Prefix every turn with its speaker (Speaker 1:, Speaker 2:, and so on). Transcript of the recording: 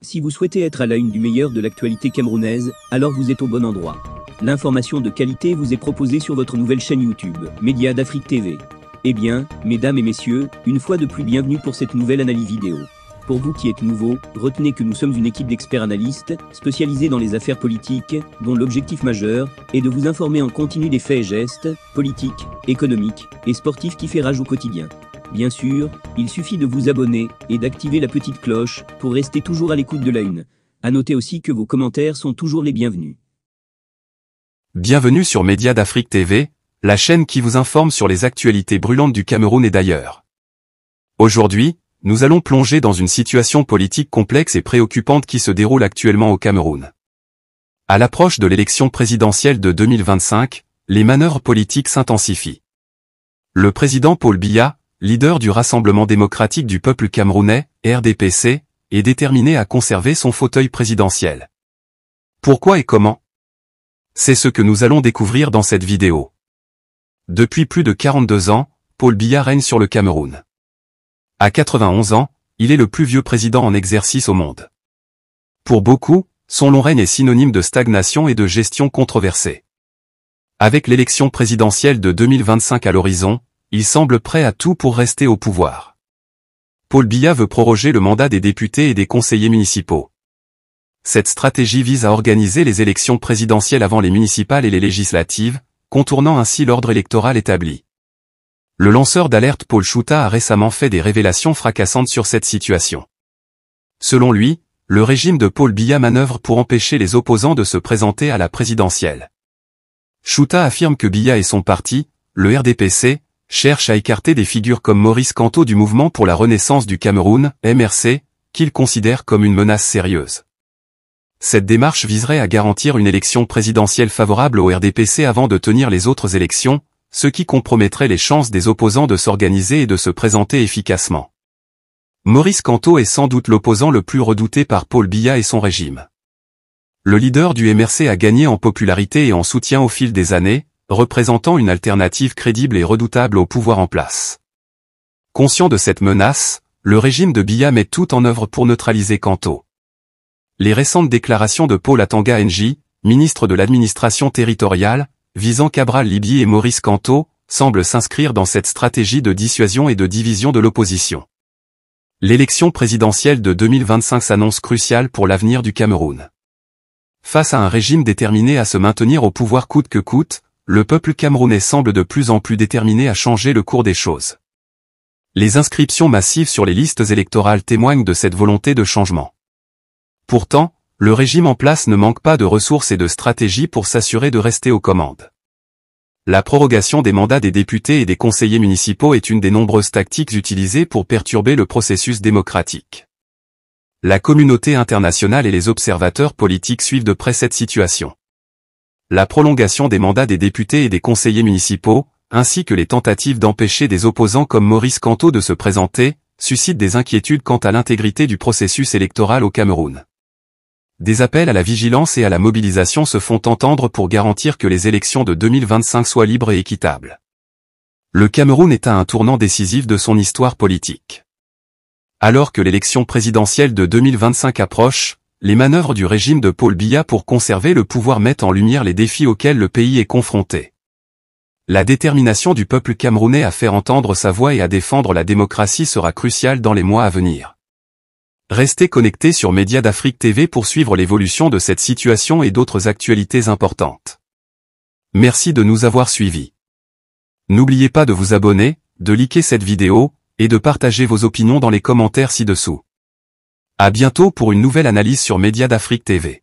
Speaker 1: Si vous souhaitez être à la une du meilleur de l'actualité camerounaise, alors vous êtes au bon endroit. L'information de qualité vous est proposée sur votre nouvelle chaîne YouTube, Média d'Afrique TV. Eh bien, mesdames et messieurs, une fois de plus bienvenue pour cette nouvelle analyse vidéo. Pour vous qui êtes nouveaux, retenez que nous sommes une équipe d'experts analystes, spécialisés dans les affaires politiques, dont l'objectif majeur est de vous informer en continu des faits et gestes, politiques, économiques et sportifs qui fait rage au quotidien. Bien sûr, il suffit de vous abonner et d'activer la petite cloche pour rester toujours à l'écoute de la une. À noter aussi que vos commentaires sont toujours les bienvenus.
Speaker 2: Bienvenue sur Média d'Afrique TV, la chaîne qui vous informe sur les actualités brûlantes du Cameroun et d'ailleurs. Aujourd'hui, nous allons plonger dans une situation politique complexe et préoccupante qui se déroule actuellement au Cameroun. À l'approche de l'élection présidentielle de 2025, les manœuvres politiques s'intensifient. Le président Paul Biya, leader du Rassemblement démocratique du peuple camerounais, RDPC, est déterminé à conserver son fauteuil présidentiel. Pourquoi et comment? C'est ce que nous allons découvrir dans cette vidéo. Depuis plus de 42 ans, Paul Biya règne sur le Cameroun. À 91 ans, il est le plus vieux président en exercice au monde. Pour beaucoup, son long règne est synonyme de stagnation et de gestion controversée. Avec l'élection présidentielle de 2025 à l'horizon, il semble prêt à tout pour rester au pouvoir. Paul Biya veut proroger le mandat des députés et des conseillers municipaux. Cette stratégie vise à organiser les élections présidentielles avant les municipales et les législatives, contournant ainsi l'ordre électoral établi. Le lanceur d'alerte Paul Chouta a récemment fait des révélations fracassantes sur cette situation. Selon lui, le régime de Paul Biya manœuvre pour empêcher les opposants de se présenter à la présidentielle. Chouta affirme que Biya et son parti, le RDPC, cherche à écarter des figures comme Maurice Kamto du Mouvement pour la Renaissance du Cameroun, MRC, qu'il considère comme une menace sérieuse. Cette démarche viserait à garantir une élection présidentielle favorable au RDPC avant de tenir les autres élections, ce qui compromettrait les chances des opposants de s'organiser et de se présenter efficacement. Maurice Kamto est sans doute l'opposant le plus redouté par Paul Biya et son régime. Le leader du MRC a gagné en popularité et en soutien au fil des années, représentant une alternative crédible et redoutable au pouvoir en place. Conscient de cette menace, le régime de Biya met tout en œuvre pour neutraliser Kamto. Les récentes déclarations de Paul Atanga Nji, ministre de l'administration territoriale, visant Cabral Libye et Maurice Kamto, semblent s'inscrire dans cette stratégie de dissuasion et de division de l'opposition. L'élection présidentielle de 2025 s'annonce cruciale pour l'avenir du Cameroun. Face à un régime déterminé à se maintenir au pouvoir coûte que coûte, le peuple camerounais semble de plus en plus déterminé à changer le cours des choses. Les inscriptions massives sur les listes électorales témoignent de cette volonté de changement. Pourtant, le régime en place ne manque pas de ressources et de stratégies pour s'assurer de rester aux commandes. La prorogation des mandats des députés et des conseillers municipaux est une des nombreuses tactiques utilisées pour perturber le processus démocratique. La communauté internationale et les observateurs politiques suivent de près cette situation. La prolongation des mandats des députés et des conseillers municipaux, ainsi que les tentatives d'empêcher des opposants comme Maurice Kamto de se présenter, suscitent des inquiétudes quant à l'intégrité du processus électoral au Cameroun. Des appels à la vigilance et à la mobilisation se font entendre pour garantir que les élections de 2025 soient libres et équitables. Le Cameroun est à un tournant décisif de son histoire politique. Alors que l'élection présidentielle de 2025 approche, les manœuvres du régime de Paul Biya pour conserver le pouvoir mettent en lumière les défis auxquels le pays est confronté. La détermination du peuple camerounais à faire entendre sa voix et à défendre la démocratie sera cruciale dans les mois à venir. Restez connectés sur Média d'Afrique TV pour suivre l'évolution de cette situation et d'autres actualités importantes. Merci de nous avoir suivis. N'oubliez pas de vous abonner, de liker cette vidéo, et de partager vos opinions dans les commentaires ci-dessous. À bientôt pour une nouvelle analyse sur Média d'Afrique TV.